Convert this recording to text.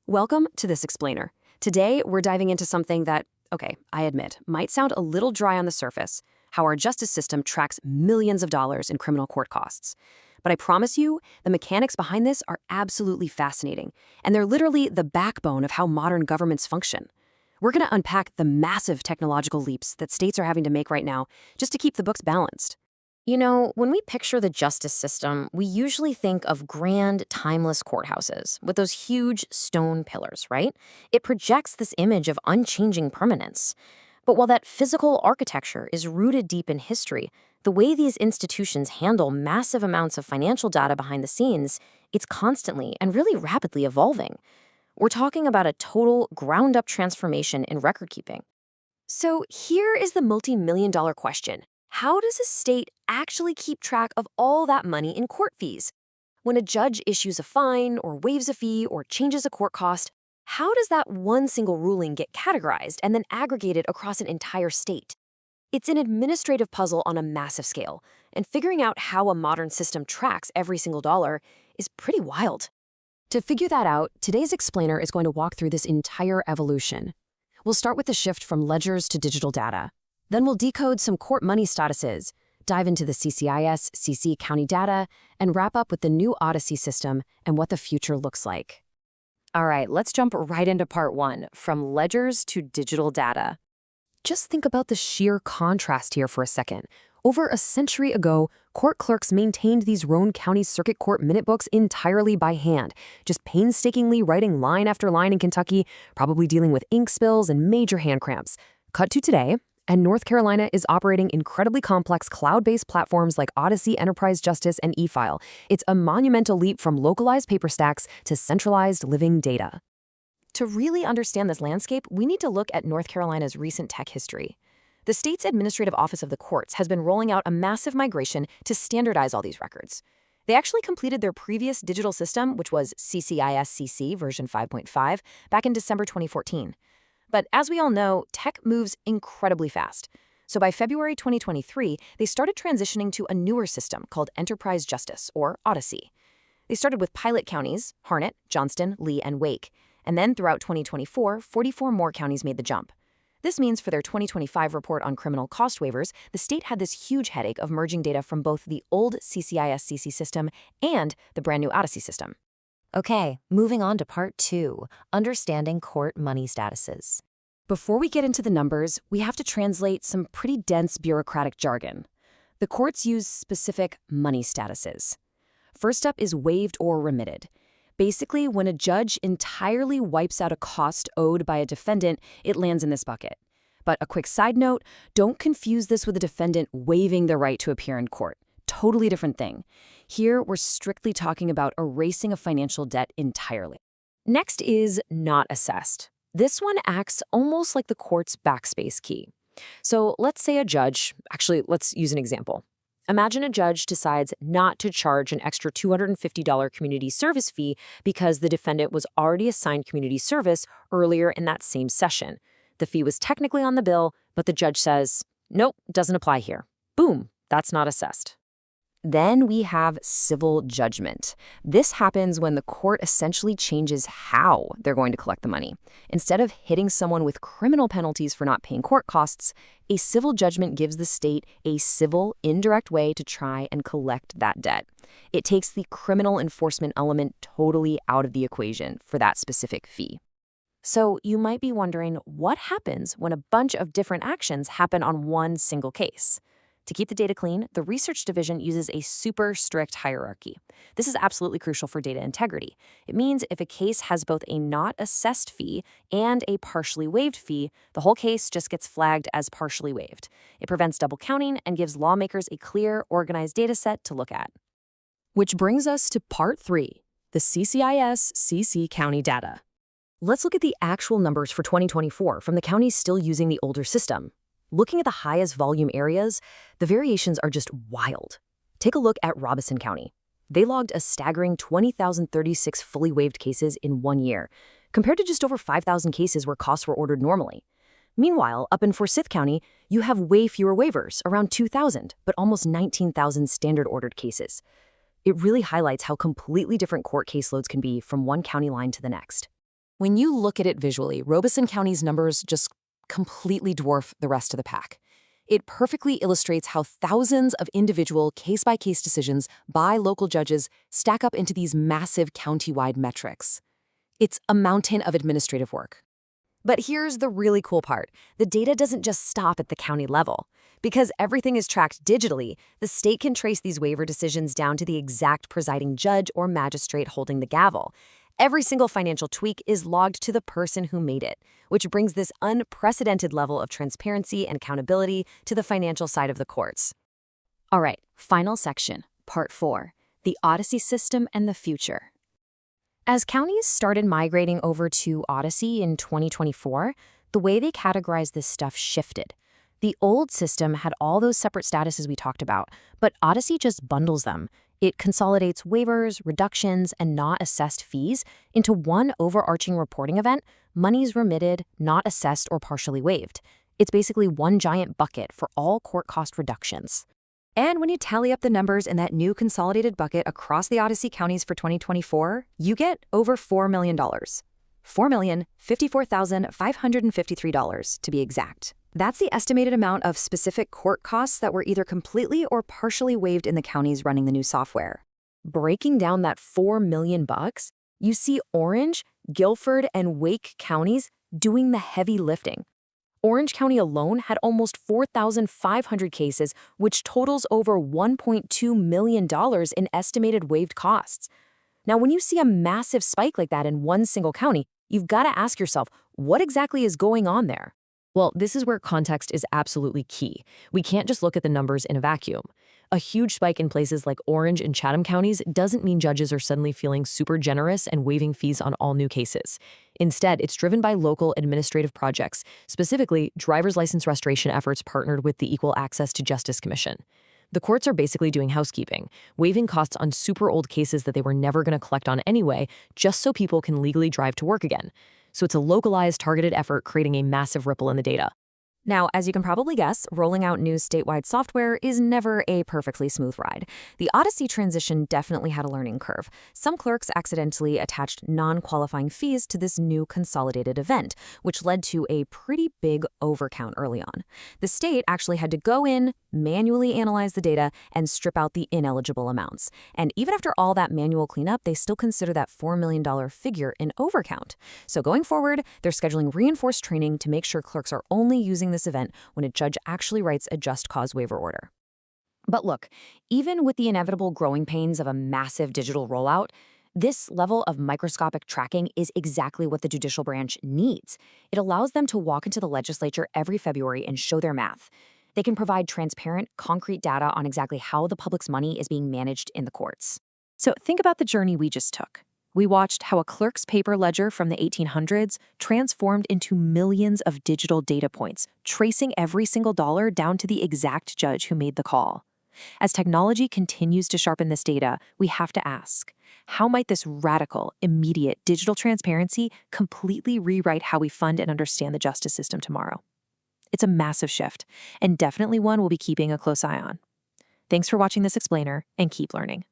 Welcome to This Explainer. Today, we're diving into something that, okay, I admit, might sound a little dry on the surface, how our justice system tracks millions of dollars in criminal court costs. But I promise you, the mechanics behind this are absolutely fascinating, and they're literally the backbone of how modern governments function. We're going to unpack the massive technological leaps that states are having to make right now just to keep the books balanced. You know, when we picture the justice system, we usually think of grand, timeless courthouses with those huge stone pillars, right? It projects this image of unchanging permanence. But while that physical architecture is rooted deep in history, the way these institutions handle massive amounts of financial data behind the scenes, it's constantly and really rapidly evolving. We're talking about a total ground-up transformation in record keeping. So here is the multi-million-dollar question. How does a state actually keep track of all that money in court fees? When a judge issues a fine or waives a fee or changes a court cost, how does that one single ruling get categorized and then aggregated across an entire state? It's an administrative puzzle on a massive scale, and figuring out how a modern system tracks every single dollar is pretty wild. To figure that out, today's explainer is going to walk through this entire evolution. We'll start with the shift from ledgers to digital data. Then we'll decode some court money statuses, dive into the CCIS, CC county data, and wrap up with the new Odyssey system and what the future looks like. All right, let's jump right into part one, from ledgers to digital data. Just think about the sheer contrast here for a second. Over a century ago, court clerks maintained these Rowan County Circuit Court minute books entirely by hand, just painstakingly writing line after line in Kentucky, probably dealing with ink spills and major hand cramps. Cut to today, and North Carolina is operating incredibly complex cloud-based platforms like Odyssey, Enterprise Justice, and eFile. It's a monumental leap from localized paper stacks to centralized living data. To really understand this landscape, we need to look at North Carolina's recent tech history. The state's Administrative Office of the Courts has been rolling out a massive migration to standardize all these records. They actually completed their previous digital system, which was CCIS-CC version 5.5, back in December 2014. But as we all know, tech moves incredibly fast. So by February 2023, they started transitioning to a newer system called Enterprise Justice, or Odyssey. They started with pilot counties, Harnett, Johnston, Lee, and Wake. And then throughout 2024, 44 more counties made the jump. This means for their 2025 report on criminal cost waivers, the state had this huge headache of merging data from both the old CCIS-CC system and the brand new Odyssey system. Okay, moving on to part two, understanding court money statuses. Before we get into the numbers, we have to translate some pretty dense bureaucratic jargon. The courts use specific money statuses. First up is waived or remitted. Basically, when a judge entirely wipes out a cost owed by a defendant, it lands in this bucket. But a quick side note, don't confuse this with a defendant waiving the right to appear in court. Totally different thing. Here, we're strictly talking about erasing a financial debt entirely. Next is not assessed. This one acts almost like the court's backspace key. So let's say a judge, actually, let's use an example. Imagine a judge decides not to charge an extra $250 community service fee because the defendant was already assigned community service earlier in that same session. The fee was technically on the bill, but the judge says, nope, doesn't apply here. Boom, that's not assessed. Then we have civil judgment. This happens when the court essentially changes how they're going to collect the money. Instead of hitting someone with criminal penalties for not paying court costs, a civil judgment gives the state a civil, indirect way to try and collect that debt. It takes the criminal enforcement element totally out of the equation for that specific fee. So you might be wondering, what happens when a bunch of different actions happen on one single case? To keep the data clean, the research division uses a super strict hierarchy. This is absolutely crucial for data integrity. It means if a case has both a not assessed fee and a partially waived fee, the whole case just gets flagged as partially waived. It prevents double counting and gives lawmakers a clear, organized data set to look at. Which brings us to part three, the CCIS-CC county data. Let's look at the actual numbers for 2024 from the counties still using the older system. Looking at the highest volume areas, the variations are just wild. Take a look at Robeson County. They logged a staggering 20,036 fully waived cases in 1 year, compared to just over 5,000 cases where costs were ordered normally. Meanwhile, up in Forsyth County, you have way fewer waivers, around 2,000, but almost 19,000 standard ordered cases. It really highlights how completely different court caseloads can be from one county line to the next. When you look at it visually, Robeson County's numbers just completely dwarf the rest of the pack. It perfectly illustrates how thousands of individual case-by-case decisions by local judges stack up into these massive county-wide metrics. It's a mountain of administrative work. But here's the really cool part. The data doesn't just stop at the county level. Because everything is tracked digitally, the state can trace these waiver decisions down to the exact presiding judge or magistrate holding the gavel. Every single financial tweak is logged to the person who made it, which brings this unprecedented level of transparency and accountability to the financial side of the courts. All right, final section, Part 4, the Odyssey system and the future. As counties started migrating over to Odyssey in 2024, the way they categorized this stuff shifted. The old system had all those separate statuses we talked about, but Odyssey just bundles them. It consolidates waivers, reductions, and not assessed fees into one overarching reporting event: monies remitted, not assessed, or partially waived. It's basically one giant bucket for all court cost reductions. And when you tally up the numbers in that new consolidated bucket across the Odyssey counties for 2024, you get over $4 million. $4,054,553 to be exact. That's the estimated amount of specific court costs that were either completely or partially waived in the counties running the new software. Breaking down that $4 million, you see Orange, Guilford, and Wake counties doing the heavy lifting. Orange County alone had almost 4,500 cases, which totals over $1.2 million in estimated waived costs. Now, when you see a massive spike like that in one single county, you've got to ask yourself, what exactly is going on there? Well, this is where context is absolutely key. We can't just look at the numbers in a vacuum. A huge spike in places like Orange and Chatham counties doesn't mean judges are suddenly feeling super generous and waiving fees on all new cases. Instead, it's driven by local administrative projects, specifically driver's license restoration efforts partnered with the Equal Access to Justice Commission. The courts are basically doing housekeeping, waiving costs on super old cases that they were never going to collect on anyway, just so people can legally drive to work again. So it's a localized, targeted effort creating a massive ripple in the data. Now, as you can probably guess, rolling out new statewide software is never a perfectly smooth ride. The Odyssey transition definitely had a learning curve. Some clerks accidentally attached non-qualifying fees to this new consolidated event, which led to a pretty big overcount early on. The state actually had to go in, manually analyze the data, and strip out the ineligible amounts. And even after all that manual cleanup, they still consider that $4 million figure an overcount. So going forward, they're scheduling reinforced training to make sure clerks are only using this event when a judge actually writes a just cause waiver order. But look, even with the inevitable growing pains of a massive digital rollout, this level of microscopic tracking is exactly what the judicial branch needs. It allows them to walk into the legislature every February and show their math. They can provide transparent, concrete data on exactly how the public's money is being managed in the courts. So think about the journey we just took. We watched how a clerk's paper ledger from the 1800s transformed into millions of digital data points, tracing every single dollar down to the exact judge who made the call. As technology continues to sharpen this data, we have to ask, how might this radical, immediate digital transparency completely rewrite how we fund and understand the justice system tomorrow? It's a massive shift, and definitely one we'll be keeping a close eye on. Thanks for watching this explainer, and keep learning.